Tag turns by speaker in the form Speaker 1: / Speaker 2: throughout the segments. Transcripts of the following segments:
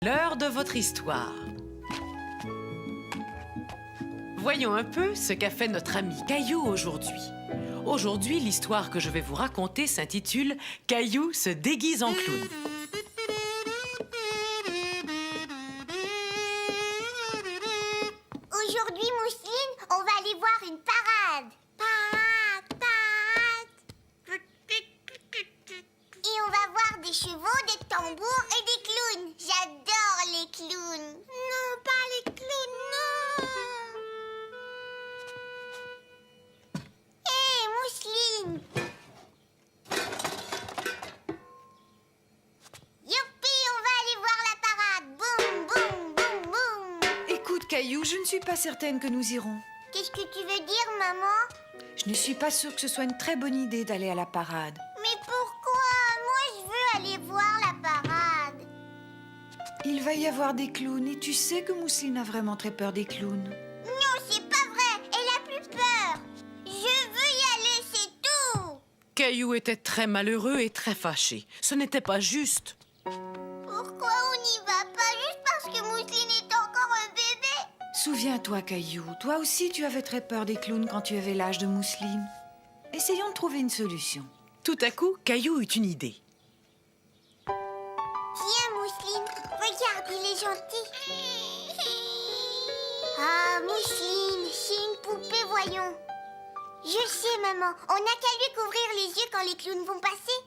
Speaker 1: L'heure de votre histoire. Voyons un peu ce qu'a fait notre ami Caillou aujourd'hui. Aujourd'hui, l'histoire que je vais vous raconter s'intitule « Caillou se déguise en clown ».
Speaker 2: Aujourd'hui, Mousseline, on va aller voir une parade. Parade, parade. Et on va voir des chevaux, des tambours et des clowns. J'adore les clowns. Non, pas les clowns, non. Hé, Mousseline. Youpi, on va aller voir la parade. Boum, boum, boum, boum.
Speaker 3: Écoute, Caillou, je ne suis pas certaine que nous irons.
Speaker 2: Qu'est-ce que tu veux dire, maman?
Speaker 3: Je ne suis pas sûre que ce soit une très bonne idée d'aller à la parade.
Speaker 2: Mais pourquoi? Moi, je veux aller voir la parade.
Speaker 3: Il va y avoir des clowns et tu sais que Mousseline a vraiment très peur des clowns.
Speaker 2: Non, c'est pas vrai. Elle a plus peur. Je veux y aller, c'est tout.
Speaker 1: Caillou était très malheureux et très fâché. Ce n'était pas juste.
Speaker 2: Pourquoi on n'y va pas juste parce que Mousseline est encore un bébé?
Speaker 3: Souviens-toi, Caillou, toi aussi tu avais très peur des clowns quand tu avais l'âge de Mousseline. Essayons de trouver une solution.
Speaker 1: Tout à coup, Caillou eut une idée.
Speaker 2: Tiens, Mousseline, regarde, il est gentil. Ah, Mousseline, c'est une poupée, voyons. Je sais, maman. On n'a qu'à lui couvrir les yeux quand les clowns vont passer.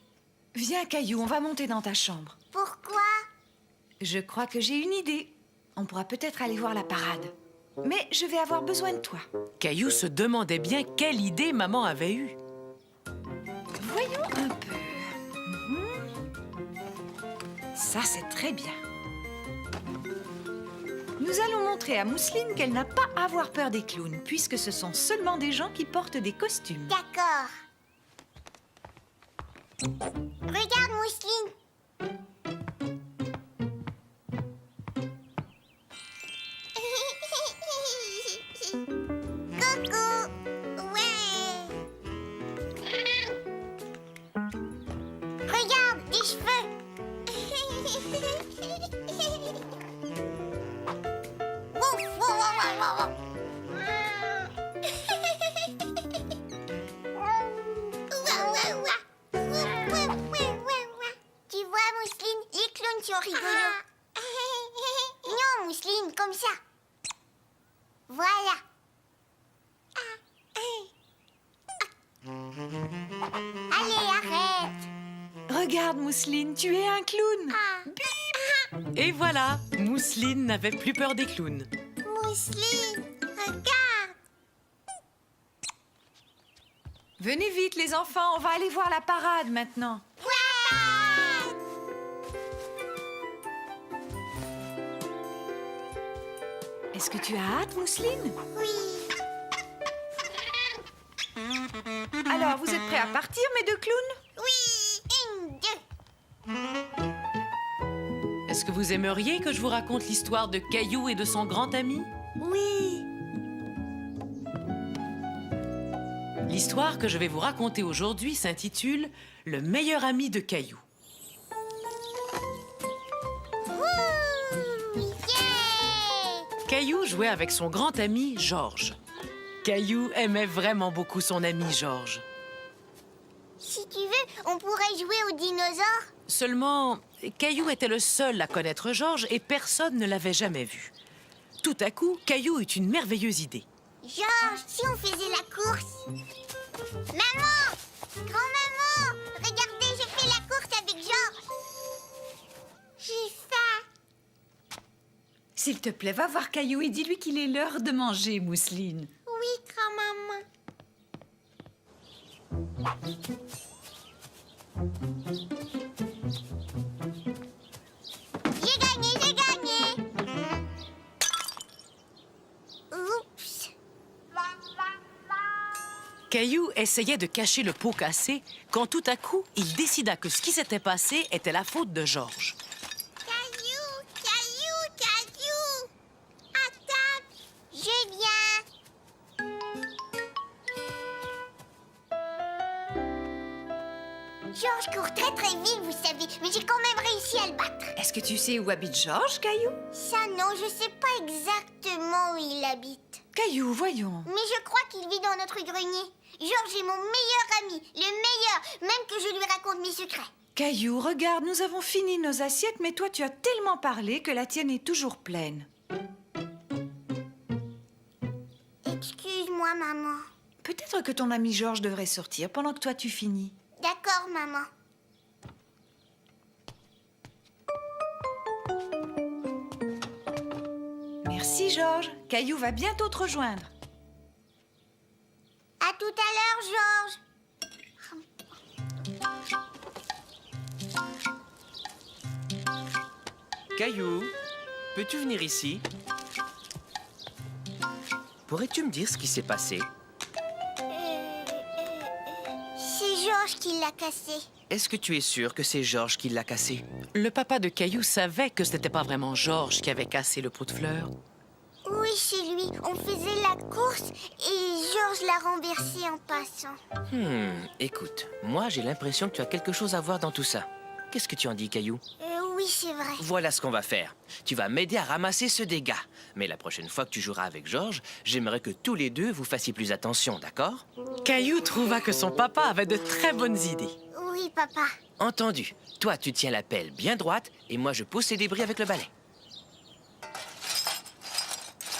Speaker 3: Viens, Caillou, on va monter dans ta chambre.
Speaker 2: Pourquoi?
Speaker 3: Je crois que j'ai une idée. On pourra peut-être aller voir la parade. Mais je vais avoir besoin de toi.
Speaker 1: Caillou se demandait bien quelle idée maman avait eue.
Speaker 3: Voyons un peu. Ça, c'est très bien. Nous allons montrer à Mousseline qu'elle n'a pas à avoir peur des clowns, puisque ce sont seulement des gens qui portent des costumes.
Speaker 2: D'accord. Regarde, Mousseline. Coucou. Ouais. Regarde, des cheveux. Ouf, wow, wow, wow, wow. Ouah, ouah, ouah. Ouah, ouah, ouah, ouah. Tu vois, Mousseline, les clowns sont rigolos. Non, Mousseline, comme ça. Voilà. Allez, arrête.
Speaker 3: Regarde, Mousseline, tu es un clown.
Speaker 1: Et voilà, Mousseline n'avait plus peur des clowns.
Speaker 2: Mousseline, regarde.
Speaker 3: Venez vite, les enfants, on va aller voir la parade maintenant.
Speaker 2: Ouais.
Speaker 3: Est-ce que tu as hâte, Mousseline?
Speaker 2: Oui.
Speaker 3: Alors, vous êtes prêts à partir, mes deux clowns?
Speaker 2: Oui, une, deux.
Speaker 1: Est-ce que vous aimeriez que je vous raconte l'histoire de Caillou et de son grand ami?
Speaker 2: Oui.
Speaker 1: L'histoire que je vais vous raconter aujourd'hui s'intitule « Le meilleur ami de Caillou ».
Speaker 2: Yeah.
Speaker 1: Caillou jouait avec son grand ami Georges. Caillou aimait vraiment beaucoup son ami Georges.
Speaker 2: Si tu veux, on pourrait jouer aux dinosaures.
Speaker 1: Seulement, Caillou était le seul à connaître Georges et personne ne l'avait jamais vu. Tout à coup, Caillou eut une merveilleuse idée.
Speaker 2: Georges, si on faisait la course. Maman! Grand-maman! Regardez, je fais la course avec Georges. J'ai faim.
Speaker 3: S'il te plaît, va voir Caillou et dis-lui qu'il est l'heure de manger, Mousseline.
Speaker 2: Oui, grand-maman. J'ai gagné, j'ai gagné. Oups.
Speaker 1: Caillou essayait de cacher le pot cassé quand tout à coup, il décida que ce qui s'était passé était la faute de Georges.
Speaker 2: Caillou, Caillou, Caillou. Attaque. Je viens. Georges court très très vite, vous savez, mais j'ai quand même réussi à le battre.
Speaker 3: Est-ce que que tu sais où habite Georges, Caillou?
Speaker 2: Ça, non, je sais pas exactement où il habite.
Speaker 3: Caillou, voyons.
Speaker 2: Mais je crois qu'il vit dans notre grenier. Georges est mon meilleur ami, le meilleur, même que je lui raconte mes secrets.
Speaker 3: Caillou, regarde, nous avons fini nos assiettes, mais toi, tu as tellement parlé que la tienne est toujours pleine.
Speaker 2: Excuse-moi, maman.
Speaker 3: Peut-être que ton ami Georges devrait sortir pendant que toi, tu finis.
Speaker 2: D'accord, maman.
Speaker 3: Merci, Georges. Caillou va bientôt te rejoindre.
Speaker 2: À tout à l'heure, Georges.
Speaker 4: Caillou, peux-tu venir ici? Pourrais-tu me dire ce qui s'est passé?
Speaker 2: C'est Georges qui l'a cassé.
Speaker 4: Est-ce que tu es sûr que c'est Georges qui l'a cassé?
Speaker 1: Le papa de Caillou savait que ce n'était pas vraiment Georges qui avait cassé le pot de fleurs.
Speaker 2: Oui, c'est lui. On faisait la course et Georges l'a renversé en passant.
Speaker 4: Écoute, moi j'ai l'impression que tu as quelque chose à voir dans tout ça. Qu'est-ce que tu en dis, Caillou?
Speaker 2: Oui, c'est vrai.
Speaker 4: Voilà ce qu'on va faire. Tu vas m'aider à ramasser ce dégât. Mais la prochaine fois que tu joueras avec Georges, j'aimerais que tous les deux vous fassiez plus attention, d'accord?
Speaker 1: Caillou trouva que son papa avait de très bonnes idées.
Speaker 2: Oui, papa.
Speaker 4: Entendu. Toi, tu tiens la pelle bien droite et moi je pousse les débris avec le balai.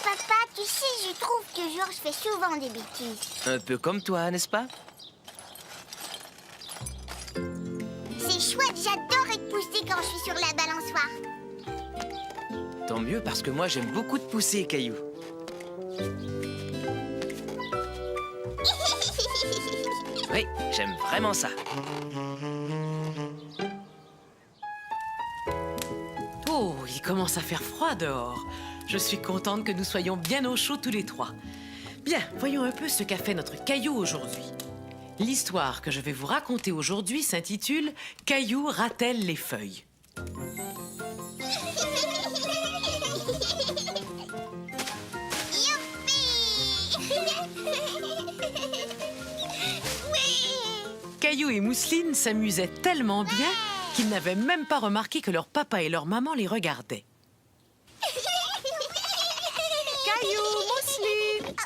Speaker 2: Papa, tu sais, je trouve que Georges fait souvent des bêtises.
Speaker 4: Un peu comme toi, n'est-ce pas?
Speaker 2: C'est chouette, j'adore être poussée quand je suis sur la balançoire.
Speaker 4: Tant mieux parce que moi j'aime beaucoup te pousser, Caillou. Oui, j'aime vraiment ça.
Speaker 1: Oh, il commence à faire froid dehors. Je suis contente que nous soyons bien au chaud tous les trois. Bien, voyons un peu ce qu'a fait notre Caillou aujourd'hui. L'histoire que je vais vous raconter aujourd'hui s'intitule « Caillou ratelle les feuilles ». Caillou et Mousseline s'amusaient tellement bien qu'ils n'avaient même pas remarqué que leur papa et leur maman les regardaient.
Speaker 3: Caillou, Mousseline!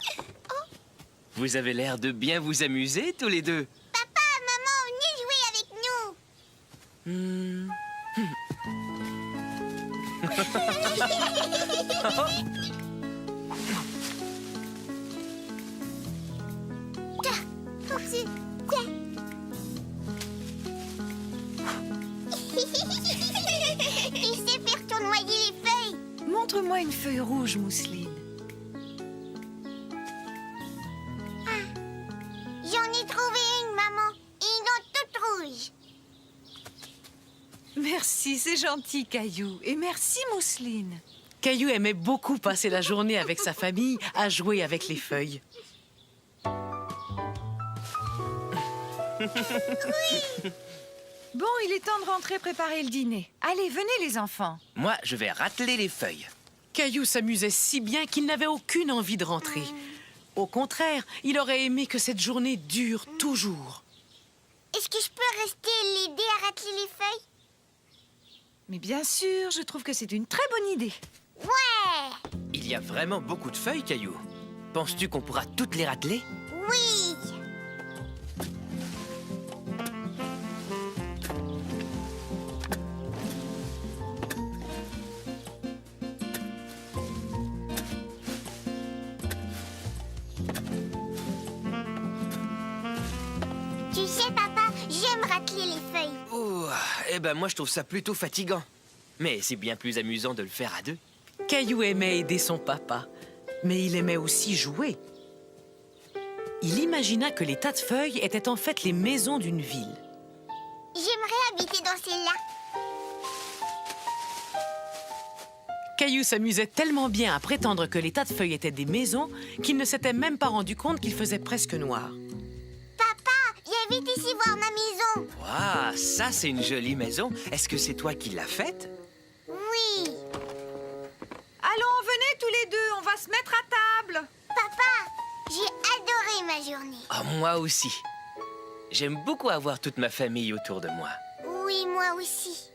Speaker 4: Vous avez l'air de bien vous amuser tous les deux.
Speaker 2: Papa, maman, venez jouer avec nous. Tiens. Il sait faire tournoyer les feuilles.
Speaker 3: Montre-moi une feuille rouge, Mousseline.
Speaker 2: J'en ai trouvé une, maman. Une dent toute rouge.
Speaker 3: Merci, c'est gentil, Caillou. Et merci, Mousseline.
Speaker 1: Caillou aimait beaucoup passer la journée avec sa famille à jouer avec les feuilles.
Speaker 3: Bon, il est temps de rentrer préparer le dîner. Allez, venez les enfants.
Speaker 4: Moi, je vais rateler les feuilles.
Speaker 1: Caillou s'amusait si bien qu'il n'avait aucune envie de rentrer. Au contraire, il aurait aimé que cette journée dure toujours.
Speaker 2: Est-ce que je peux rester et l'aider à rateler les feuilles?
Speaker 3: Mais bien sûr, je trouve que c'est une très bonne idée.
Speaker 2: Ouais!
Speaker 4: Il y a vraiment beaucoup de feuilles, Caillou. Penses-tu qu'on pourra toutes les rateler?
Speaker 2: Oui! Tu sais, papa, j'aime rateler les feuilles.
Speaker 4: Oh, eh ben moi je trouve ça plutôt fatigant. Mais c'est bien plus amusant de le faire à deux.
Speaker 1: Caillou aimait aider son papa, mais il aimait aussi jouer. Il imagina que les tas de feuilles étaient en fait les maisons d'une ville.
Speaker 2: J'aimerais habiter dans celle-là.
Speaker 1: Caillou s'amusait tellement bien à prétendre que les tas de feuilles étaient des maisons qu'il ne s'était même pas rendu compte qu'il faisait presque noir.
Speaker 2: Papa, viens vite ici voir ma maison.
Speaker 4: Waouh, ça c'est une jolie maison. Est-ce que c'est toi qui l'as faite?
Speaker 2: Oui.
Speaker 3: Allons, venez tous les deux, on va se mettre à table.
Speaker 2: Papa, j'ai adoré ma journée.
Speaker 4: Oh, moi aussi. J'aime beaucoup avoir toute ma famille autour de moi.
Speaker 2: Oui, moi aussi.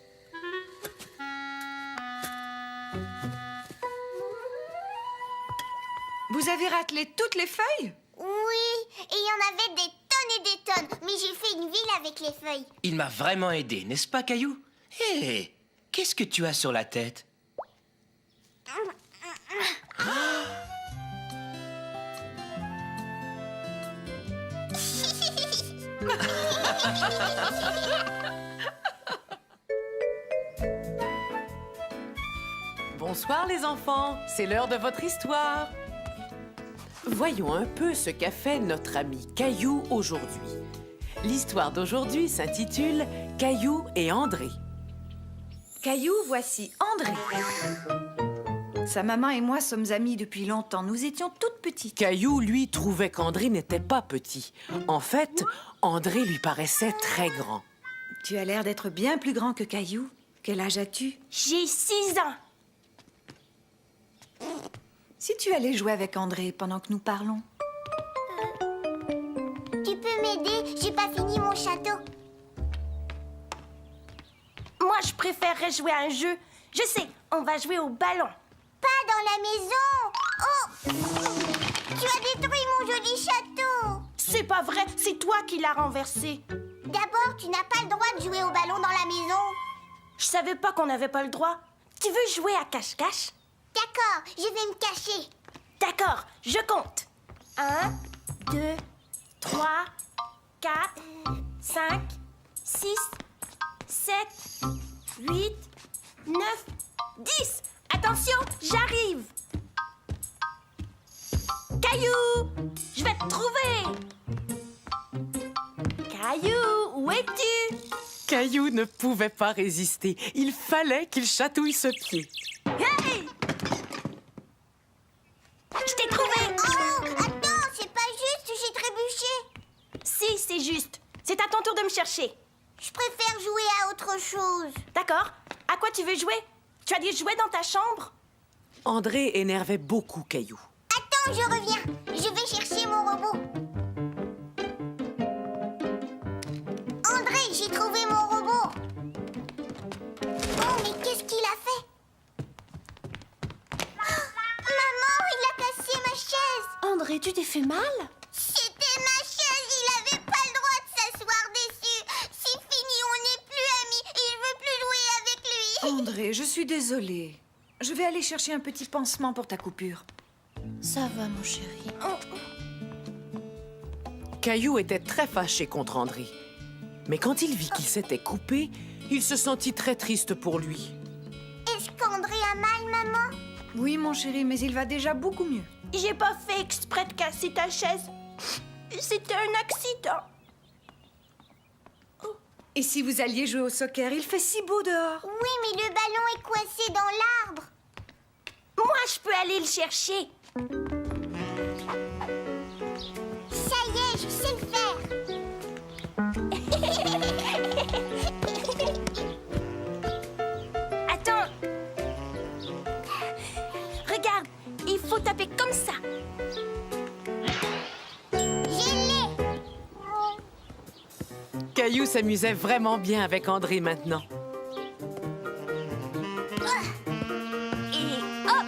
Speaker 3: Vous avez raclé toutes les feuilles?
Speaker 2: Oui, et il y en avait des tonnes et des tonnes, mais j'ai fait une ville avec les feuilles.
Speaker 4: Il m'a vraiment aidé, n'est-ce pas, Caillou? Hé, qu'est-ce que tu as sur la tête?
Speaker 1: Bonsoir les enfants, c'est l'heure de votre histoire. Voyons un peu ce qu'a fait notre ami Caillou aujourd'hui. L'histoire d'aujourd'hui s'intitule Caillou et André.
Speaker 3: Caillou, voici André. Sa maman et moi sommes amis depuis longtemps. Nous étions toutes petites.
Speaker 1: Caillou, lui, trouvait qu'André n'était pas petit. En fait, André lui paraissait très grand.
Speaker 3: Tu as l'air d'être bien plus grand que Caillou. Quel âge as-tu?
Speaker 2: J'ai 6 ans.
Speaker 3: Si tu allais jouer avec André pendant que nous parlons.
Speaker 2: Tu peux m'aider? J'ai pas fini mon château.
Speaker 5: Moi, je préférerais jouer à un jeu. Je sais, on va jouer au ballon.
Speaker 2: Pas dans la maison. Oh! Tu as détruit mon joli château.
Speaker 5: C'est pas vrai, c'est toi qui l'as renversé.
Speaker 2: D'abord, tu n'as pas le droit de jouer au ballon dans la maison.
Speaker 5: Je savais pas qu'on n'avait pas le droit. Tu veux jouer à cache-cache?
Speaker 2: D'accord, je vais me cacher.
Speaker 5: D'accord, je compte. 1, 2, 3, 4, 5, 6, 7, 8, 9, 10. Attention, j'arrive. Caillou, je vais te trouver. Caillou, où es-tu?
Speaker 1: Caillou ne pouvait pas résister. Il fallait qu'il chatouille ce pied.
Speaker 5: Hey! Je t'ai trouvé.
Speaker 2: Oh, attends, c'est pas juste, j'ai trébuché.
Speaker 5: Si, c'est juste. C'est à ton tour de me chercher.
Speaker 2: Je préfère jouer à autre chose.
Speaker 5: D'accord. À quoi tu veux jouer? Tu as des jouets dans ta chambre?
Speaker 1: André énervait beaucoup Caillou.
Speaker 2: Attends, je reviens. Je vais chercher mon robot. André, j'ai trouvé mon robot. Oh, mais qu'est-ce qu'il a fait? Maman, il a cassé ma chaise.
Speaker 5: André, tu t'es fait mal?
Speaker 2: C'était ma chaise, il avait pas le droit de s'asseoir dessus. C'est fini, on n'est plus amis et je veux plus jouer avec lui.
Speaker 3: André, je suis désolée. Je vais aller chercher un petit pansement pour ta coupure.
Speaker 5: Ça va, mon chéri.
Speaker 1: Caillou était très fâché contre André. Mais quand il vit qu'il s'était coupé, il se sentit très triste pour lui.
Speaker 2: Est-ce qu'André a mal, maman?
Speaker 3: Oui, mon chéri, mais il va déjà beaucoup mieux.
Speaker 5: J'ai pas fait exprès de casser ta chaise. C'était un accident.
Speaker 3: Et si vous alliez jouer au soccer, il fait si beau dehors.
Speaker 2: Oui, mais le ballon est coincé dans l'arbre.
Speaker 5: Moi, je peux aller le chercher.
Speaker 2: Ça y est, je sais le faire.
Speaker 5: Attends. Regarde, il faut taper comme ça.
Speaker 2: Je l'ai.
Speaker 1: Caillou s'amusait vraiment bien avec André maintenant.
Speaker 5: Et hop.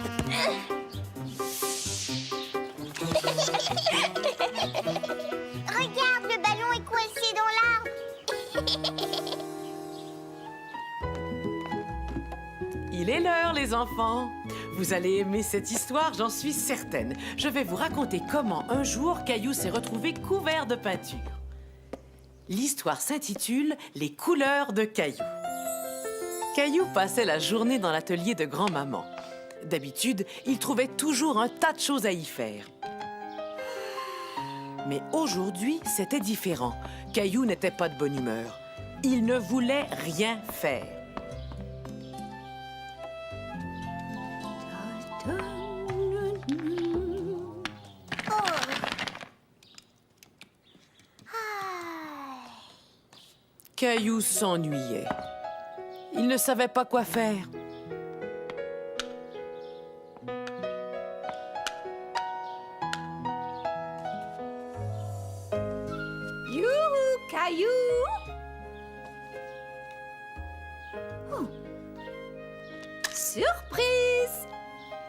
Speaker 2: Regarde, le ballon est coincé dans l'arbre.
Speaker 1: Il est l'heure, les enfants. Vous allez aimer cette histoire, j'en suis certaine. Je vais vous raconter comment un jour Caillou s'est retrouvé couvert de peinture. L'histoire s'intitule « Les couleurs de Caillou ». Caillou passait la journée dans l'atelier de grand-maman. D'habitude, il trouvait toujours un tas de choses à y faire. Mais aujourd'hui, c'était différent. Caillou n'était pas de bonne humeur. Il ne voulait rien faire. Caillou s'ennuyait. Il ne savait pas quoi faire.
Speaker 3: Youhou, Caillou! Oh. Surprise!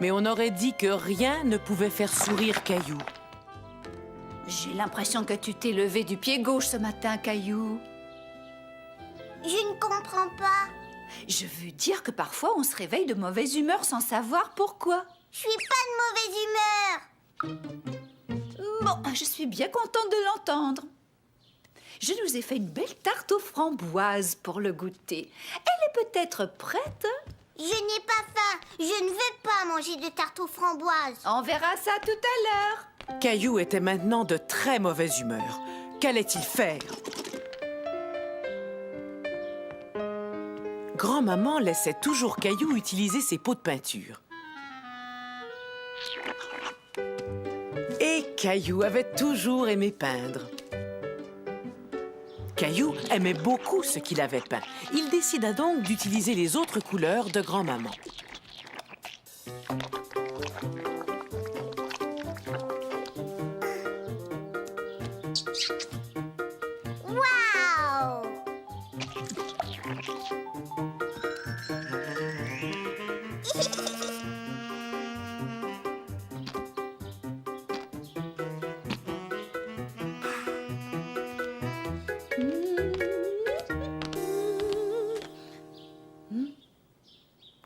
Speaker 1: mais on aurait dit que rien ne pouvait faire sourire Caillou.
Speaker 3: J'ai l'impression que tu t'es levé du pied gauche ce matin, Caillou.
Speaker 2: Je ne comprends pas.
Speaker 3: Je veux dire que parfois on se réveille de mauvaise humeur sans savoir pourquoi.
Speaker 2: Je suis pas de mauvaise humeur.
Speaker 3: Bon, je suis bien contente de l'entendre. Je nous ai fait une belle tarte aux framboises pour le goûter. Elle est peut-être prête?
Speaker 2: Je n'ai pas faim. Je ne veux pas manger de tarte aux framboises.
Speaker 3: On verra ça tout à l'heure.
Speaker 1: Caillou était maintenant de très mauvaise humeur. Qu'allait-il faire? Grand-maman laissait toujours Caillou utiliser ses pots de peinture. Et Caillou avait toujours aimé peindre. Caillou aimait beaucoup ce qu'il avait peint. Il décida donc d'utiliser les autres couleurs de grand-maman.
Speaker 2: Waouh!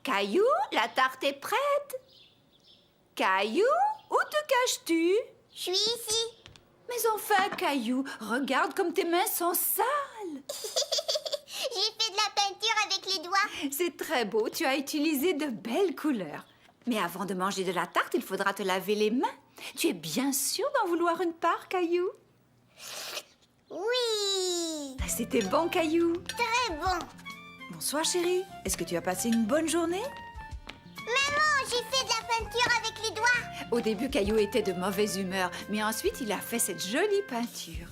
Speaker 3: Caillou, la tarte est prête. Caillou, où te caches-tu?
Speaker 2: Je suis ici.
Speaker 3: Mais enfin, Caillou, regarde comme tes mains sont sales.
Speaker 2: J'ai fait de la peinture avec les doigts.
Speaker 3: C'est très beau, tu as utilisé de belles couleurs. Mais avant de manger de la tarte, il faudra te laver les mains. Tu es bien sûr d'en vouloir une part, Caillou?
Speaker 2: Oui.
Speaker 3: C'était bon, Caillou.
Speaker 2: Très bon.
Speaker 3: Bonsoir, chérie. Est-ce que tu as passé une bonne journée?
Speaker 2: Maman, j'ai fait de la peinture avec les doigts.
Speaker 3: Au début, Caillou était de mauvaise humeur, mais ensuite, il a fait cette jolie peinture.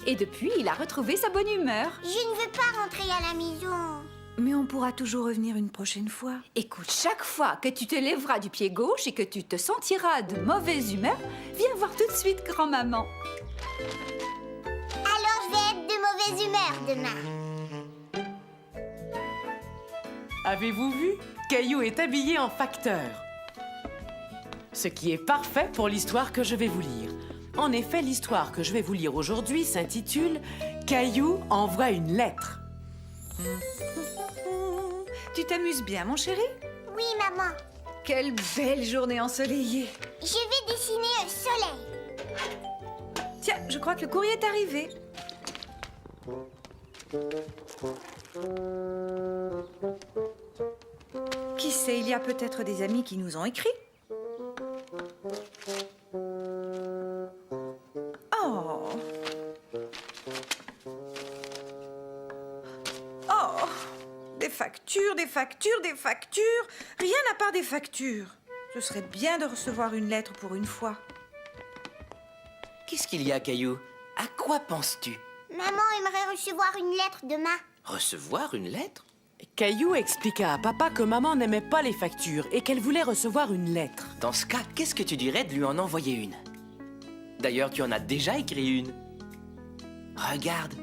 Speaker 3: Et depuis, il a retrouvé sa bonne humeur.
Speaker 2: Je ne veux pas rentrer à la maison.
Speaker 3: Mais on pourra toujours revenir une prochaine fois. Écoute, chaque fois que tu te lèveras du pied gauche et que tu te sentiras de mauvaise humeur, viens voir tout de suite grand-maman.
Speaker 2: Alors je vais être de mauvaise humeur demain.
Speaker 1: Avez-vous vu? Caillou est habillé en facteur. Ce qui est parfait pour l'histoire que je vais vous lire. En effet, l'histoire que je vais vous lire aujourd'hui s'intitule « Caillou envoie une lettre ».
Speaker 3: Tu t'amuses bien, mon chéri?
Speaker 2: Oui, maman.
Speaker 3: Quelle belle journée ensoleillée.
Speaker 2: Je vais dessiner un soleil.
Speaker 3: Tiens, je crois que le courrier est arrivé. Qui sait, il y a peut-être des amis qui nous ont écrit. Oh. Oh. Des factures, des factures, des factures. Rien à part des factures. Ce serait bien de recevoir une lettre pour une fois.
Speaker 4: Qu'est-ce qu'il y a, Caillou? À quoi penses-tu?
Speaker 2: Maman aimerait recevoir une lettre demain.
Speaker 4: Recevoir une lettre?
Speaker 1: Caillou expliqua à papa que maman n'aimait pas les factures et qu'elle voulait recevoir une lettre.
Speaker 4: Dans ce cas, qu'est-ce que tu dirais de lui en envoyer une? D'ailleurs, tu en as déjà écrit une. Regarde,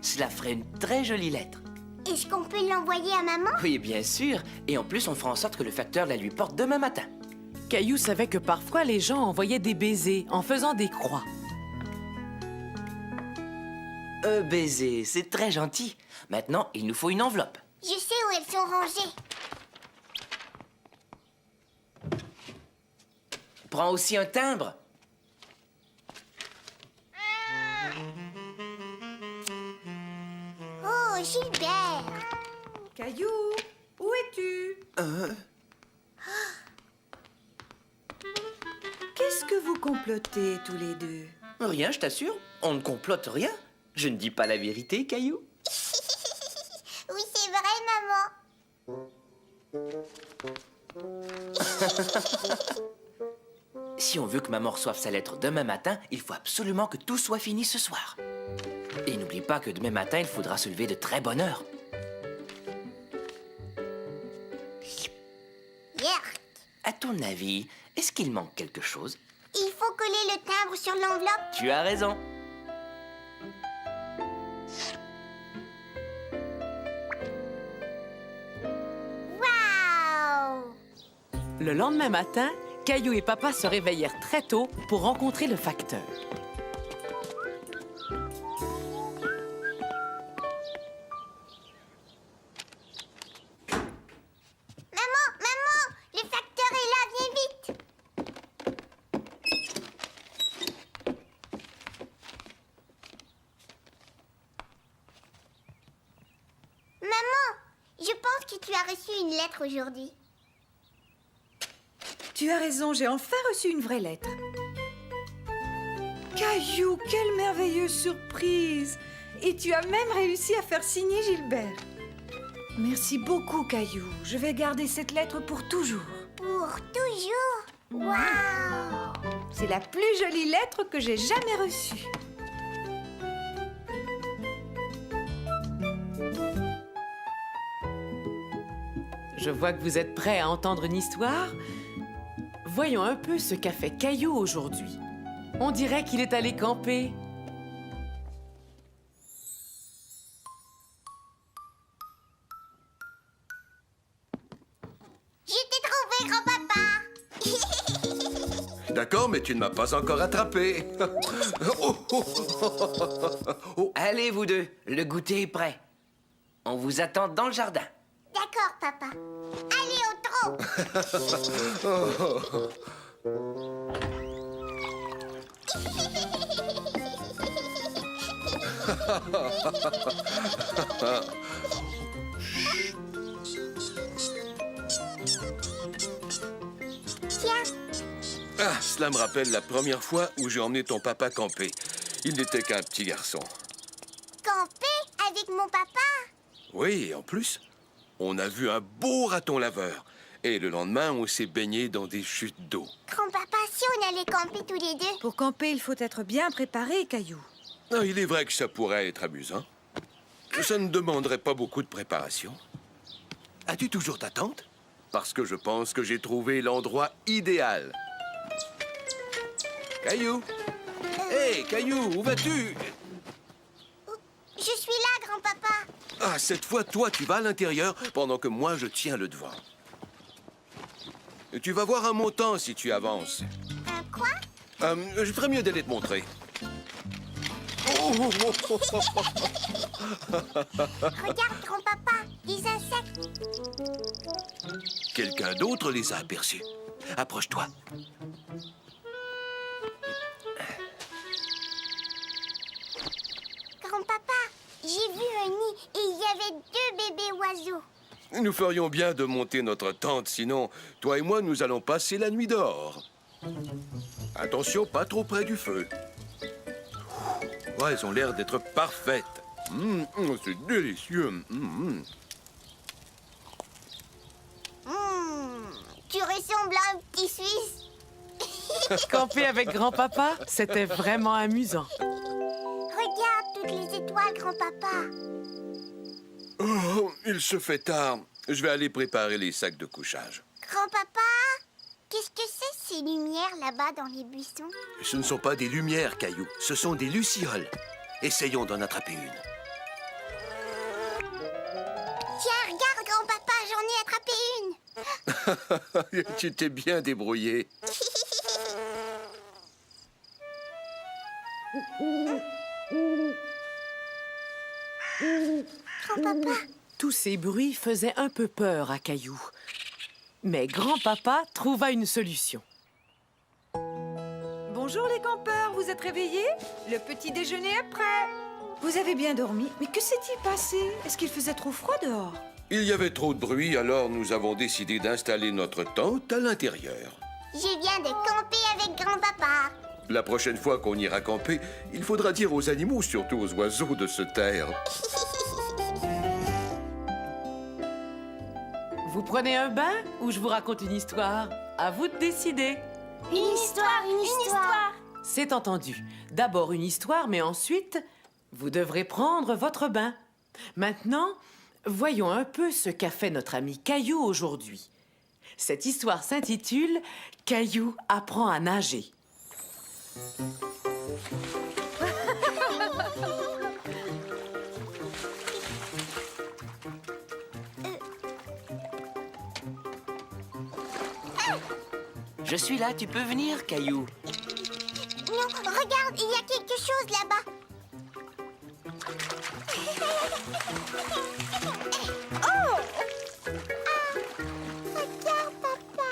Speaker 4: cela ferait une très jolie lettre.
Speaker 2: Est-ce qu'on peut l'envoyer à maman?
Speaker 4: Oui, bien sûr. Et en plus, on fera en sorte que le facteur la lui porte demain matin.
Speaker 1: Caillou savait que parfois les gens envoyaient des baisers en faisant des croix.
Speaker 4: Baiser, c'est très gentil. Maintenant, il nous faut une enveloppe.
Speaker 2: Je sais où elles sont rangées.
Speaker 4: Prends aussi un timbre.
Speaker 2: Oh, Gilbert.
Speaker 3: Caillou, où es-tu? Qu'est-ce que vous complotez tous les deux?
Speaker 4: Rien, je t'assure. On ne complote rien. Je ne dis pas la vérité, Caillou.
Speaker 2: Oui, c'est vrai, maman.
Speaker 4: Si on veut que maman reçoive sa lettre demain matin, il faut absolument que tout soit fini ce soir. Et n'oublie pas que demain matin, il faudra se lever de très bonne heure.
Speaker 2: Yerk.
Speaker 4: À ton avis, est-ce qu'il manque quelque chose?
Speaker 2: Il faut coller le timbre sur l'enveloppe.
Speaker 4: Tu as raison.
Speaker 2: Waouh!
Speaker 1: Le lendemain matin, Caillou et Papa se réveillèrent très tôt pour rencontrer le facteur.
Speaker 2: Maman, le facteur est là, viens vite. Maman, je pense que tu as reçu une lettre aujourd'hui.
Speaker 3: Tu as raison, j'ai enfin reçu une vraie lettre. Caillou, quelle merveilleuse surprise! Et tu as même réussi à faire signer Gilbert. Merci beaucoup, Caillou. Je vais garder cette lettre pour toujours.
Speaker 2: Pour toujours. Waouh!
Speaker 3: C'est la plus jolie lettre que j'ai jamais reçue.
Speaker 1: Je vois que vous êtes prêts à entendre une histoire. Voyons un peu ce qu'a fait Caillou aujourd'hui. On dirait qu'il est allé camper.
Speaker 2: Je t'ai trouvé, grand-papa.
Speaker 6: D'accord, mais tu ne m'as pas encore attrapé. Oh, oh, oh.
Speaker 4: Allez, vous deux, le goûter est prêt. On vous attend dans le jardin.
Speaker 2: D'accord, papa. Allez, au trot. Tiens,
Speaker 6: Ah, cela me rappelle la première fois où j'ai emmené ton papa camper. Il n'était qu'un petit garçon.
Speaker 2: camper avec mon papa.
Speaker 6: Oui, et en plus, on a vu un beau raton laveur. Et le lendemain, on s'est baigné dans des chutes d'eau.
Speaker 2: Grand-papa, si on allait camper tous les deux.
Speaker 3: Pour camper, il faut être bien préparé, Caillou.
Speaker 6: Ah, il est vrai que ça pourrait être amusant. Ça ne demanderait pas beaucoup de préparation. As-tu toujours ta tente? Parce que je pense que j'ai trouvé l'endroit idéal. Caillou! Hé, Caillou, où vas-tu?
Speaker 2: Je suis là, grand-papa.
Speaker 6: Ah, cette fois, toi, tu vas à l'intérieur pendant que moi, je tiens le devant. Et tu vas voir un montant si tu avances.
Speaker 2: Un quoi?
Speaker 6: Je ferais mieux d'aller te montrer. Oh, oh, oh, oh, oh.
Speaker 2: Regarde, grand-papa, des insectes.
Speaker 6: Quelqu'un d'autre les a aperçus. Approche-toi.
Speaker 2: Grand-papa, j'ai vu un nid et il y avait 2 bébés oiseaux.
Speaker 6: Nous ferions bien de monter notre tente, sinon, toi et moi, nous allons passer la nuit dehors. Attention, pas trop près du feu. Ouais, elles ont l'air d'être parfaites. C'est délicieux.
Speaker 2: Tu ressembles à un petit Suisse.
Speaker 1: Camper avec grand-papa, c'était vraiment amusant.
Speaker 2: Regarde toutes les étoiles, grand-papa.
Speaker 6: Oh, il se fait tard. Je vais aller préparer les sacs de couchage.
Speaker 2: Grand-papa, qu'est-ce que c'est ces lumières là-bas dans les buissons?
Speaker 6: Ce ne sont pas des lumières, Caillou. Ce sont des lucioles. Essayons d'en attraper une.
Speaker 2: Tiens, regarde, grand-papa, j'en ai attrapé une.
Speaker 6: Tu t'es bien débrouillé.
Speaker 2: Grand-papa,
Speaker 1: Tous ces bruits faisaient un peu peur à Caillou. Mais grand-papa trouva une solution.
Speaker 3: Bonjour les campeurs, vous êtes réveillés? Le petit déjeuner est prêt. Vous avez bien dormi? Mais que s'est-il passé? Est-ce qu'il faisait trop froid dehors?
Speaker 6: Il y avait trop de bruit, alors nous avons décidé d'installer notre tente à l'intérieur.
Speaker 2: je viens de camper avec grand-papa.
Speaker 6: La prochaine fois qu'on ira camper, il faudra dire aux animaux, surtout aux oiseaux, de se taire.
Speaker 1: Vous prenez un bain ou je vous raconte une histoire? À vous de décider.
Speaker 2: Une histoire.
Speaker 1: C'est entendu. D'abord une histoire, mais ensuite, vous devrez prendre votre bain. Maintenant, voyons un peu ce qu'a fait notre ami Caillou aujourd'hui. Cette histoire s'intitule « Caillou apprend à nager ».
Speaker 4: Je suis là, tu peux venir, Caillou.
Speaker 2: Non, regarde, il y a quelque chose là-bas. Oh! Ah, regarde, papa.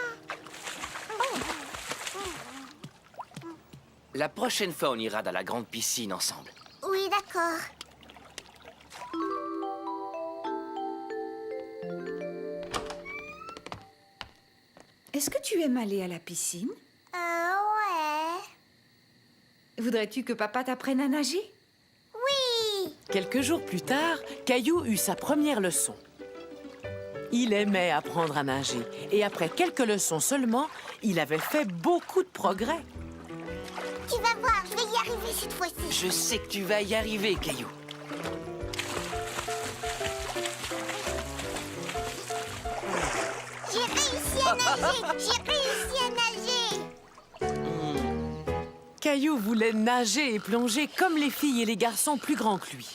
Speaker 4: La prochaine fois, on ira dans la grande piscine ensemble.
Speaker 2: Oui, d'accord.
Speaker 3: Est-ce que tu aimes aller à la piscine?
Speaker 2: Ouais.
Speaker 3: Voudrais-tu que papa t'apprenne à nager?
Speaker 2: Oui.
Speaker 1: Quelques jours plus tard, Caillou eut sa première leçon. Il aimait apprendre à nager et après quelques leçons seulement, il avait fait beaucoup de progrès.
Speaker 2: Tu vas voir, je vais y arriver cette fois-ci.
Speaker 4: Je sais que tu vas y arriver, Caillou.
Speaker 2: J'ai réussi à nager. J'ai réussi à nager.
Speaker 1: Caillou voulait nager et plonger comme les filles et les garçons plus grands que lui.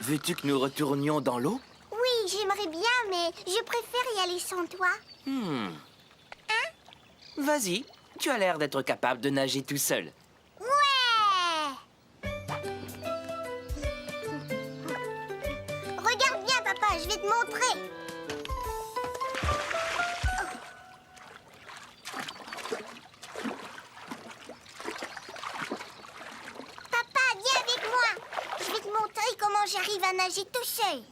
Speaker 4: Veux-tu que nous retournions dans l'eau?
Speaker 2: Oui, j'aimerais bien, mais je préfère y aller sans toi.
Speaker 4: Vas-y, tu as l'air d'être capable de nager tout seul.
Speaker 2: Ouais. Regarde bien, papa, je vais te montrer. Papa, viens avec moi. Je vais te montrer comment j'arrive à nager tout seul.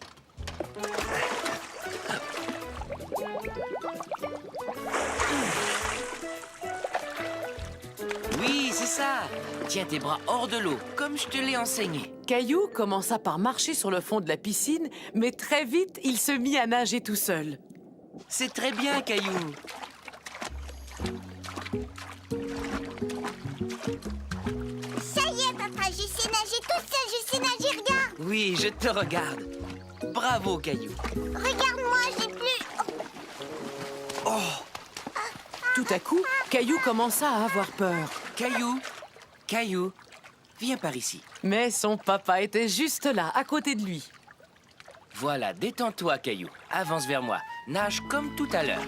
Speaker 4: Oui, c'est ça. Tiens tes bras hors de l'eau, comme je te l'ai enseigné.
Speaker 1: Caillou commença par marcher sur le fond de la piscine, mais très vite, il se mit à nager tout seul.
Speaker 4: C'est très bien, Caillou.
Speaker 2: Ça y est, papa, je sais nager tout seul, je sais nager, regarde.
Speaker 4: Oui, je te regarde. Bravo, Caillou.
Speaker 2: Regarde-moi, j'ai plus...
Speaker 1: Tout à coup, Caillou commença à avoir peur.
Speaker 4: Caillou, viens par ici.
Speaker 1: Mais son papa était juste là, à côté de lui.
Speaker 4: Voilà, détends-toi, Caillou. Avance vers moi. Nage comme tout à l'heure.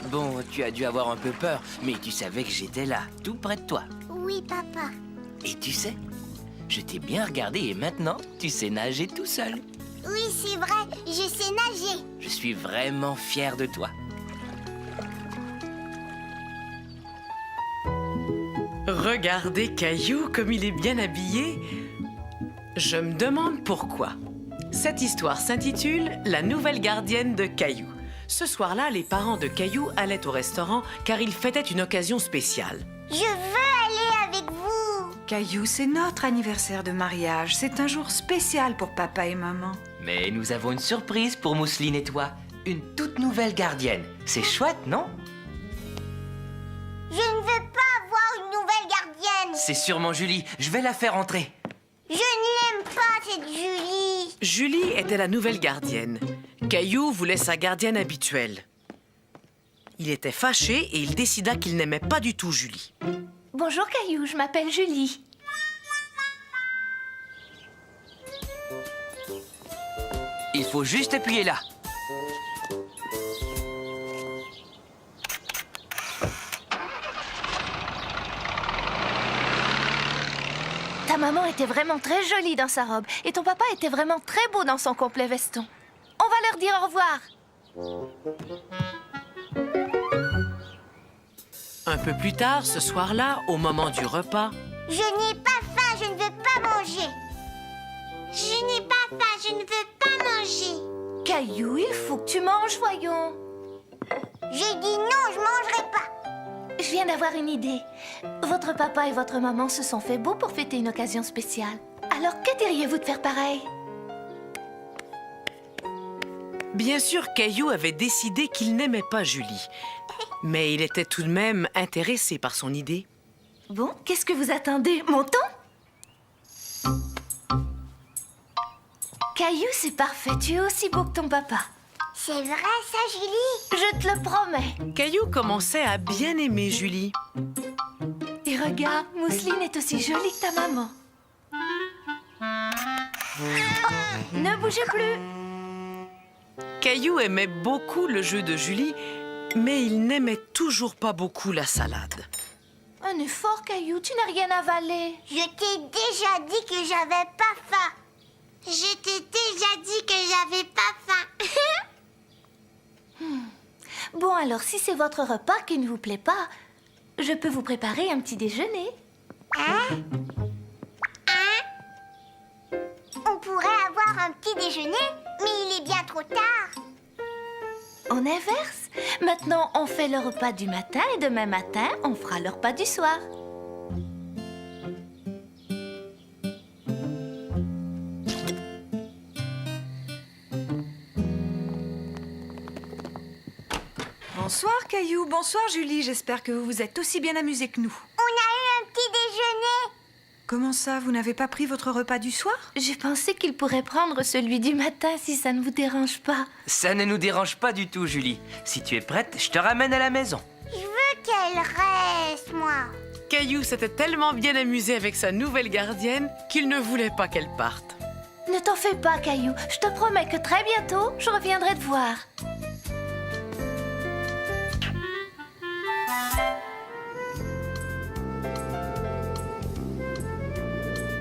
Speaker 4: Bon, tu as dû avoir un peu peur, mais tu savais que j'étais là, tout près de toi.
Speaker 2: Oui, papa.
Speaker 4: Et tu sais, je t'ai bien regardé et maintenant, tu sais nager tout seul.
Speaker 2: Oui, c'est vrai, je sais nager.
Speaker 4: Je suis vraiment fier de toi.
Speaker 1: Regardez Caillou comme il est bien habillé. Je me demande pourquoi. Cette histoire s'intitule « La nouvelle gardienne de Caillou ». Ce soir-là, les parents de Caillou allaient au restaurant car ils fêtaient une occasion spéciale.
Speaker 2: Je veux aller avec vous.
Speaker 3: Caillou, c'est notre anniversaire de mariage. C'est un jour spécial pour papa et maman.
Speaker 4: Mais nous avons une surprise pour Mousseline et toi. Une toute nouvelle gardienne. C'est chouette, non?
Speaker 2: Je ne veux pas avoir une nouvelle gardienne.
Speaker 4: C'est sûrement Julie. Je vais la faire entrer.
Speaker 2: Je ne l'aime pas, cette Julie.
Speaker 1: Julie était la nouvelle gardienne. Caillou voulait sa gardienne habituelle. Il était fâché et il décida qu'il n'aimait pas du tout Julie.
Speaker 5: Bonjour Caillou, je m'appelle Julie.
Speaker 4: Il faut juste appuyer là.
Speaker 5: Ta maman était vraiment très jolie dans sa robe et ton papa était vraiment très beau dans son complet veston. On va leur dire au revoir.
Speaker 1: Un peu plus tard, ce soir-là, au moment du repas,
Speaker 2: Je n'ai pas faim, je ne veux pas manger. Je n'ai pas faim, je ne veux pas manger.
Speaker 5: Caillou, il faut que tu manges, voyons.
Speaker 2: J'ai dit non, je mangerai pas.
Speaker 5: Je viens d'avoir une idée. Votre papa et votre maman se sont fait beaux pour fêter une occasion spéciale. Alors, que diriez-vous de faire pareil?
Speaker 1: bien sûr, Caillou avait décidé qu'il n'aimait pas Julie. Mais il était tout de même intéressé par son idée.
Speaker 5: Bon, qu'est-ce que vous attendez? Montons? Caillou, c'est parfait. Tu es aussi beau que ton papa.
Speaker 2: C'est vrai ça, Julie?
Speaker 5: Je te le promets.
Speaker 1: Caillou commençait à bien aimer Julie.
Speaker 5: Et regarde, Mousseline est aussi jolie que ta maman. Ne bougez plus.
Speaker 1: Caillou aimait beaucoup le jeu de Julie, mais il n'aimait toujours pas beaucoup la salade.
Speaker 5: Un effort, Caillou, tu n'as rien avalé.
Speaker 2: Je t'ai déjà dit que j'avais pas faim. Je t'ai déjà dit que j'avais pas faim.
Speaker 5: Bon, alors, si c'est votre repas qui ne vous plaît pas, je peux vous préparer un petit déjeuner.
Speaker 2: On pourrait avoir un petit déjeuner, mais il est bien trop tard.
Speaker 5: On inverse. Maintenant, on fait le repas du matin et demain matin, on fera le repas du soir.
Speaker 3: Bonsoir Caillou, bonsoir Julie, j'espère que vous vous êtes aussi bien amusés que nous.
Speaker 2: On a eu un petit déjeuner.
Speaker 3: Comment ça, vous n'avez pas pris votre repas du soir?
Speaker 5: J'ai pensé qu'il pourrait prendre celui du matin si ça ne vous dérange pas.
Speaker 4: Ça ne nous dérange pas du tout, Julie. Si tu es prête, je te ramène à la maison.
Speaker 2: Je veux qu'elle reste, moi.
Speaker 1: Caillou s'était tellement bien amusé avec sa nouvelle gardienne qu'il ne voulait pas qu'elle parte.
Speaker 5: Ne t'en fais pas, Caillou. Je te promets que très bientôt, je reviendrai te voir.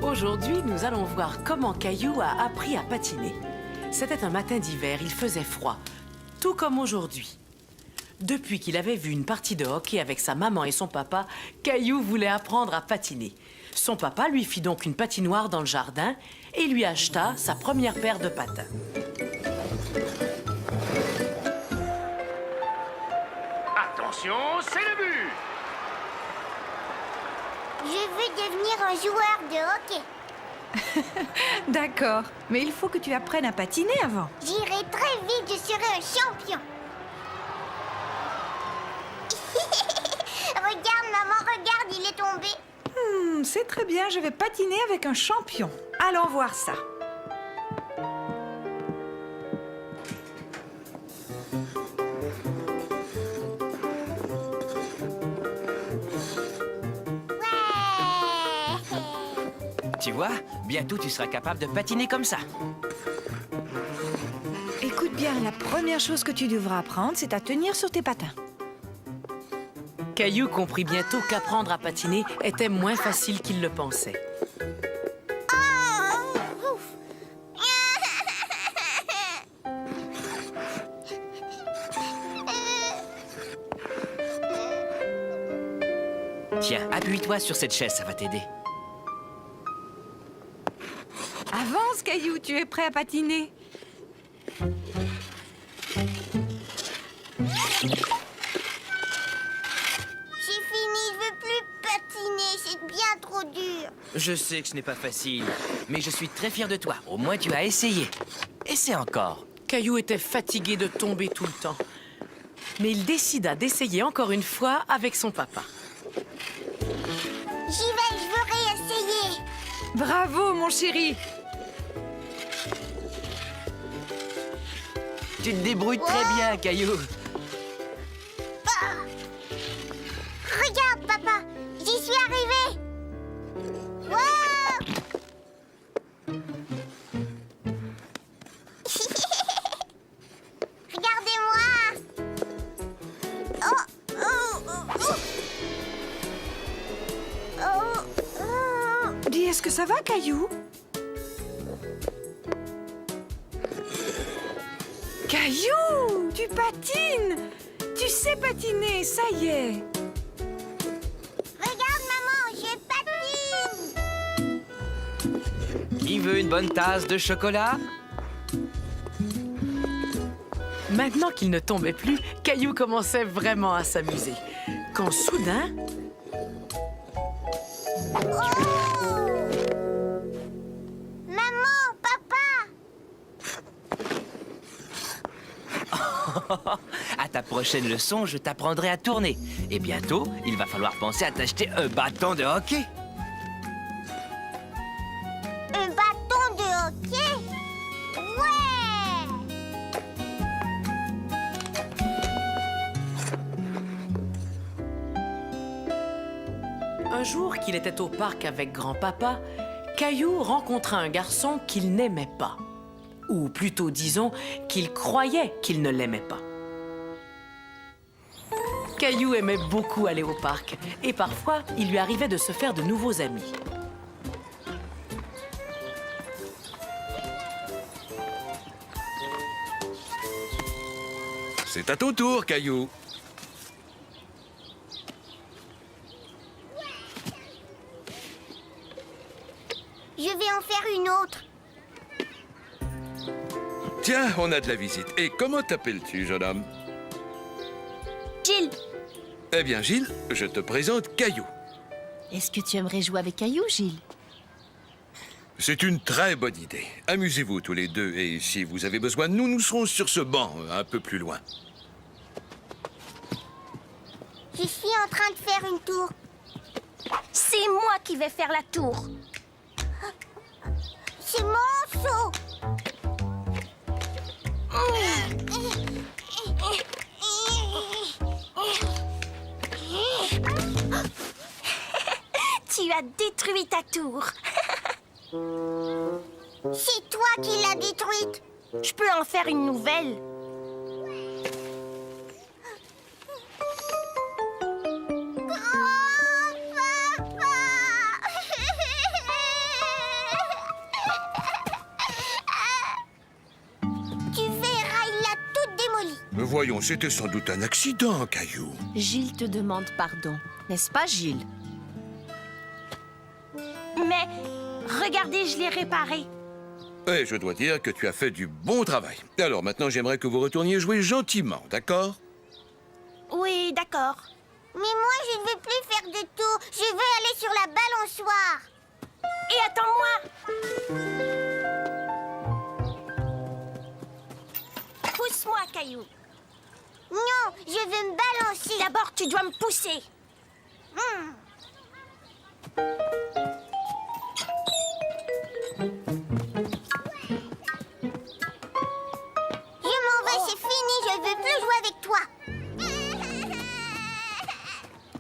Speaker 1: Aujourd'hui, nous allons voir comment Caillou a appris à patiner. C'était un matin d'hiver, il faisait froid, tout comme aujourd'hui. Depuis qu'il avait vu une partie de hockey avec sa maman et son papa, Caillou voulait apprendre à patiner. Son papa lui fit donc une patinoire dans le jardin et lui acheta sa première paire de patins.
Speaker 7: Attention, c'est le but!
Speaker 2: Je veux devenir un joueur de hockey.
Speaker 3: D'accord, mais il faut que tu apprennes à patiner avant.
Speaker 2: J'irai très vite, je serai un champion. Regarde, maman, regarde, il est tombé.
Speaker 3: C'est très bien, je vais patiner avec un champion. Allons voir ça.
Speaker 2: Ouais.
Speaker 4: Tu vois, bientôt tu seras capable de patiner comme ça.
Speaker 3: Écoute bien, la première chose que tu devras apprendre, c'est à tenir sur tes patins.
Speaker 1: Caillou comprit bientôt qu'apprendre à patiner était moins facile qu'il le pensait.
Speaker 2: Oh, ouf.
Speaker 4: Tiens, appuie-toi sur cette chaise, ça va t'aider.
Speaker 3: Avance Caillou, tu es prêt à patiner?
Speaker 2: J'ai fini, je veux plus patiner, c'est bien trop dur.
Speaker 4: Je sais que ce n'est pas facile, mais je suis très fier de toi. Au moins, tu as essayé. Essaie encore.
Speaker 1: Caillou était fatigué de tomber tout le temps. Mais il décida d'essayer encore une fois avec son papa.
Speaker 2: J'y vais, je veux réessayer.
Speaker 3: Bravo mon chéri!
Speaker 4: Tu te débrouilles très bien, Caillou.
Speaker 2: Regarde, papa, j'y suis arrivée. Wow. Regardez-moi. Oh, oh, oh, oh. Oh, oh.
Speaker 3: Dis, est-ce que ça va Caillou? Caillou, tu patines! Tu sais patiner, ça y est!
Speaker 2: Regarde, maman, je patine.
Speaker 4: Qui veut une bonne tasse de chocolat?
Speaker 1: Maintenant qu'il ne tombait plus, Caillou commençait vraiment à s'amuser. Quand soudain,
Speaker 2: Maman, papa.
Speaker 4: À ta prochaine leçon, je t'apprendrai à tourner. Et bientôt, il va falloir penser à t'acheter un bâton de hockey.
Speaker 2: Un bâton de hockey. Ouais.
Speaker 1: un jour qu'il était au parc avec grand-papa, Caillou rencontra un garçon qu'il n'aimait pas. Ou plutôt, disons, qu'il croyait qu'il ne l'aimait pas. Caillou aimait beaucoup aller au parc et parfois, il lui arrivait de se faire de nouveaux amis.
Speaker 6: C'est à ton tour, Caillou.
Speaker 2: Je vais en faire une autre.
Speaker 6: Tiens, on a de la visite. Et comment t'appelles-tu, jeune homme?
Speaker 8: Gilles,
Speaker 6: Eh bien, Gilles, je te présente Caillou.
Speaker 8: est-ce que tu aimerais jouer avec Caillou, Gilles?
Speaker 6: C'est une très bonne idée. Amusez-vous tous les deux, et si vous avez besoin de nous, nous serons sur ce banc, un peu plus loin.
Speaker 2: Je suis en train de faire une tour.
Speaker 8: C'est moi qui vais faire la tour.
Speaker 2: C'est mon saut.
Speaker 8: Tu as détruit ta tour.
Speaker 2: C'est toi qui l'as détruite.
Speaker 8: Je peux en faire une nouvelle.
Speaker 2: Tu verras, il l'a toute démolie.
Speaker 6: Mais voyons, c'était sans doute un accident, Caillou.
Speaker 9: Gilles te demande pardon, n'est-ce pas, Gilles?
Speaker 8: Mais regardez, je l'ai réparé.
Speaker 6: Et je dois dire que tu as fait du bon travail. Alors maintenant, j'aimerais que vous retourniez jouer gentiment, d'accord?
Speaker 8: Oui, d'accord.
Speaker 2: Mais moi, je ne veux plus faire de tour. Je veux aller sur la balançoire.
Speaker 8: Et attends-moi. Pousse-moi, Caillou.
Speaker 2: Non, je veux me balancer.
Speaker 8: D'abord, tu dois me pousser.
Speaker 2: Je m'en vais, c'est fini. Je ne veux plus jouer avec toi.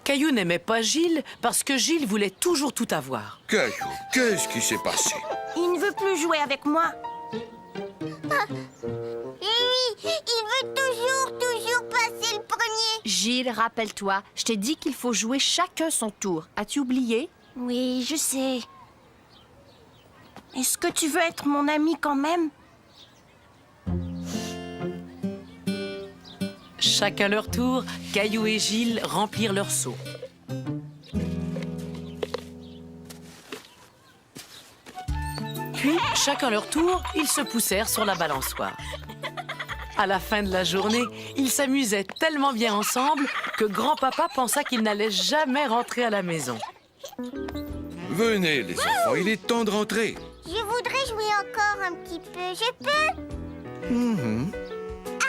Speaker 1: Caillou n'aimait pas Gilles parce que Gilles voulait toujours tout avoir.
Speaker 6: Caillou, qu'est-ce qui s'est passé?
Speaker 8: Il ne veut plus jouer avec moi.
Speaker 2: Et oui, il veut toujours passer le premier.
Speaker 9: Gilles, rappelle-toi, je t'ai dit qu'il faut jouer chacun son tour. As-tu oublié?
Speaker 8: Oui, je sais. Est-ce que tu veux être mon ami quand même?
Speaker 1: Chacun leur tour, Caillou et Gilles remplirent leur seau. Puis, chacun leur tour, ils se poussèrent sur la balançoire. À la fin de la journée, ils s'amusaient tellement bien ensemble que grand-papa pensa qu'ils n'allaient jamais rentrer à la maison.
Speaker 6: Venez, les enfants, il est temps de rentrer.
Speaker 2: Je voudrais jouer encore un petit peu. Je peux? Ah,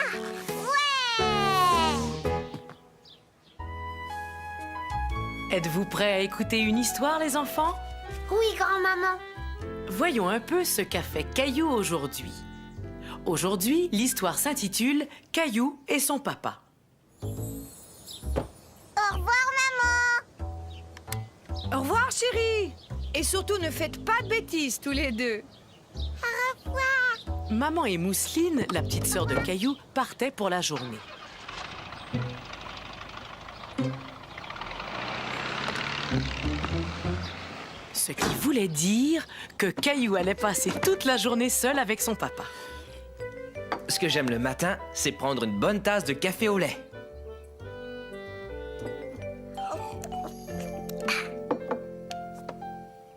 Speaker 2: ouais!
Speaker 1: Êtes-vous prêts à écouter une histoire, les enfants?
Speaker 2: Oui, grand-maman.
Speaker 1: Voyons un peu ce qu'a fait Caillou aujourd'hui. Aujourd'hui, l'histoire s'intitule « Caillou et son papa ».
Speaker 2: Au revoir, maman.
Speaker 3: Au revoir, chérie. Et surtout, ne faites pas de bêtises, tous les deux.
Speaker 2: Au revoir.
Speaker 1: Maman et Mousseline, la petite sœur de Caillou, partaient pour la journée. Ce qui voulait dire que Caillou allait passer toute la journée seul avec son papa.
Speaker 4: Ce que j'aime le matin, c'est prendre une bonne tasse de café au lait.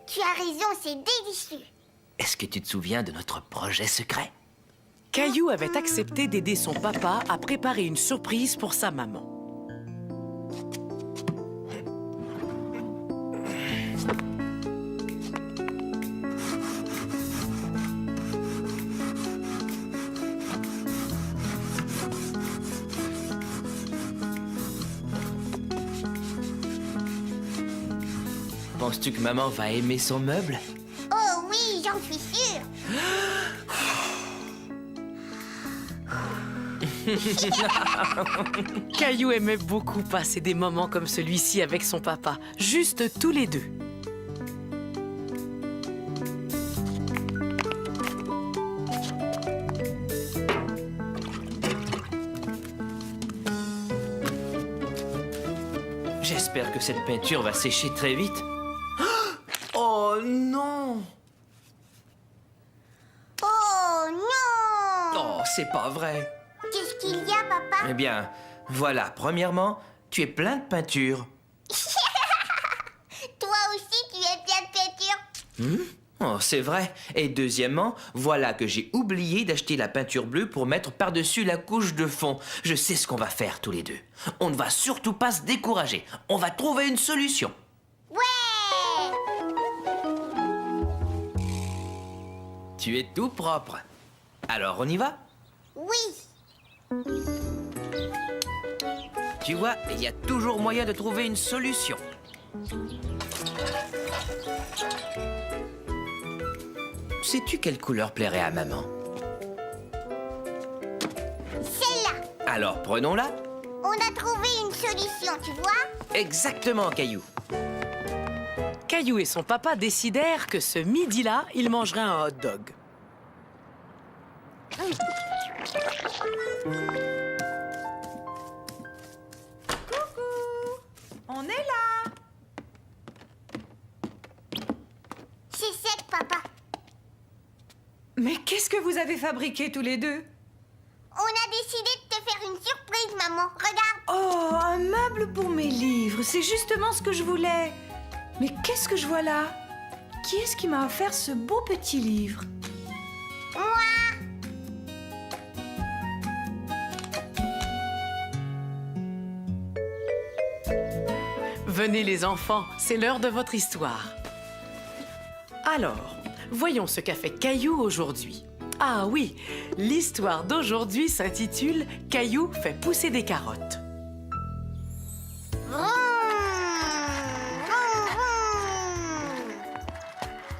Speaker 2: Tu as raison, c'est délicieux.
Speaker 4: Est-ce que tu te souviens de notre projet secret?
Speaker 1: Caillou avait accepté d'aider son papa à préparer une surprise pour sa maman.
Speaker 4: Penses-tu que maman va aimer son meuble?
Speaker 2: Oh oui, j'en suis sûre.
Speaker 1: Caillou aimait beaucoup passer des moments comme celui-ci avec son papa, juste tous les deux.
Speaker 4: J'espère que cette peinture va sécher très vite. Oh non!
Speaker 2: Oh non!
Speaker 4: Oh, c'est pas vrai.
Speaker 2: Qu'est-ce qu'il y a, papa?
Speaker 4: Eh bien, voilà, premièrement, tu es plein de peinture.
Speaker 2: Toi aussi, tu es plein de peinture.
Speaker 4: Oh, c'est vrai. Et deuxièmement, voilà que j'ai oublié d'acheter la peinture bleue pour mettre par-dessus la couche de fond. Je sais ce qu'on va faire tous les deux. On ne va surtout pas se décourager. On va trouver une solution.
Speaker 2: Ouais!
Speaker 4: Tu es tout propre. Alors, on y va?
Speaker 2: Oui.
Speaker 4: Tu vois, il y a toujours moyen de trouver une solution. Sais-tu quelle couleur plairait à maman?
Speaker 2: Celle-là.
Speaker 4: Alors, prenons-la.
Speaker 2: On a trouvé une solution, tu vois?
Speaker 4: Exactement, Caillou.
Speaker 1: Caillou et son papa décidèrent que ce midi-là, ils mangeraient un hot dog.
Speaker 3: On est là.
Speaker 2: C'est sec, papa.
Speaker 3: Mais qu'est-ce que vous avez fabriqué tous les deux?
Speaker 2: On a décidé de te faire une surprise, maman. Regarde.
Speaker 3: Oh, un meuble pour mes livres. C'est justement ce que je voulais. Mais qu'est-ce que je vois là? Qui est-ce qui m'a offert ce beau petit livre?
Speaker 2: Moi.
Speaker 1: Venez les enfants, c'est l'heure de votre histoire. Alors, voyons ce qu'a fait Caillou aujourd'hui. Ah oui, l'histoire d'aujourd'hui s'intitule « Caillou fait pousser des carottes ».
Speaker 2: Vroom, vroom,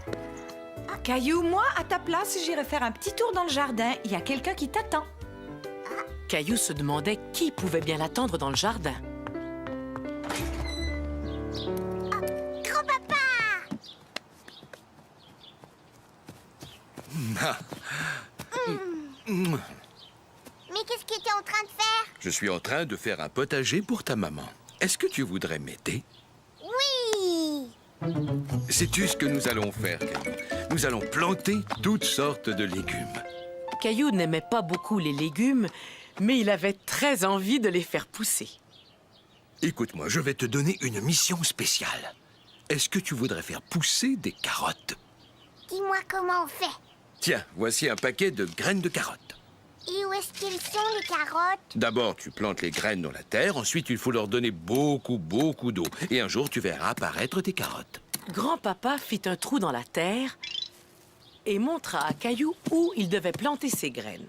Speaker 2: vroom.
Speaker 3: Caillou, moi, à ta place, j'irai faire un petit tour dans le jardin. Il y a quelqu'un qui t'attend.
Speaker 1: Caillou se demandait qui pouvait bien l'attendre dans le jardin.
Speaker 2: Grand-papa. Mais qu'est-ce que tu es en train de faire?
Speaker 6: Je suis en train de faire un potager pour ta maman. Est-ce que tu voudrais m'aider?
Speaker 2: Oui.
Speaker 6: Sais-tu ce que nous allons faire, Caillou? Nous allons planter toutes sortes de légumes.
Speaker 1: Caillou n'aimait pas beaucoup les légumes, mais il avait très envie de les faire pousser.
Speaker 6: Écoute-moi, je vais te donner une mission spéciale. Est-ce que tu voudrais faire pousser des carottes?
Speaker 2: Dis-moi comment on fait.
Speaker 6: Tiens, voici un paquet de graines de carottes.
Speaker 2: Et où est-ce qu'ils sont, les carottes?
Speaker 6: D'abord, tu plantes les graines dans la terre. Ensuite, il faut leur donner beaucoup d'eau. Et un jour, tu verras apparaître tes carottes.
Speaker 1: Grand-papa fit un trou dans la terre et montra à Caillou où il devait planter ses graines.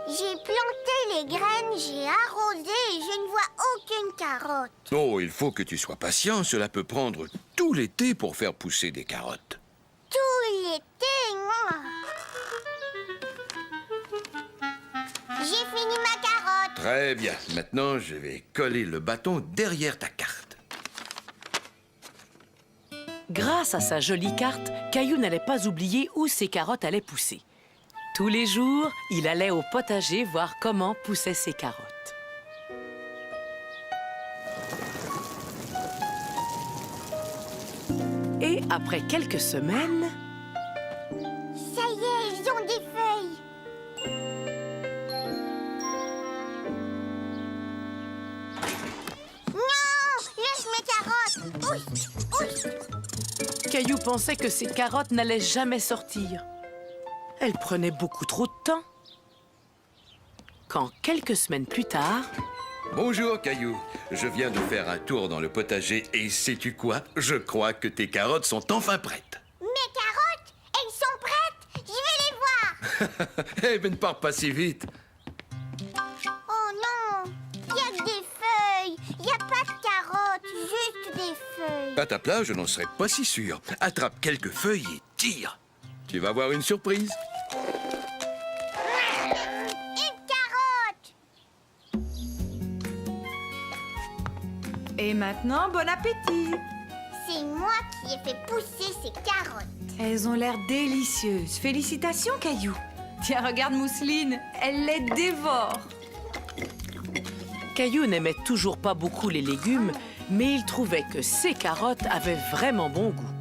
Speaker 2: J'ai planté les graines, j'ai arrosé et je ne vois aucune carotte.
Speaker 6: Oh, il faut que tu sois patient. Cela peut prendre tout l'été pour faire pousser des carottes.
Speaker 2: Tout l'été, moi. J'ai fini ma carotte.
Speaker 6: Très bien. Maintenant, je vais coller le bâton derrière ta carte.
Speaker 1: Grâce à sa jolie carte, Caillou n'allait pas oublier où ses carottes allaient pousser. Tous les jours, il allait au potager voir comment poussaient ses carottes. Et après quelques semaines,
Speaker 2: Ça y est, ils ont des feuilles. Non, laisse mes carottes. Oui.
Speaker 1: Caillou pensait que ses carottes n'allaient jamais sortir. Elles prenaient beaucoup trop de temps. Quand quelques semaines plus tard,
Speaker 6: Bonjour, Caillou. Je viens de faire un tour dans le potager et sais-tu quoi? Je crois que tes carottes sont enfin prêtes.
Speaker 2: Mes carottes, elles sont prêtes. Je vais les voir.
Speaker 6: Eh ben, ne pars pas si vite.
Speaker 2: Oh non, il y a que des feuilles. Il n'y a pas de carottes, juste des feuilles.
Speaker 6: À ta place, je n'en serais pas si sûr. Attrape quelques feuilles et tire. Tu vas voir une surprise.
Speaker 2: Une carotte.
Speaker 3: Et maintenant, bon appétit.
Speaker 2: C'est moi qui ai fait pousser ces carottes.
Speaker 3: Elles ont l'air délicieuses. Félicitations, Caillou. Tiens, regarde Mousseline, elle les dévore.
Speaker 1: Caillou n'aimait toujours pas beaucoup les légumes, mais il trouvait que ces carottes avaient vraiment bon goût.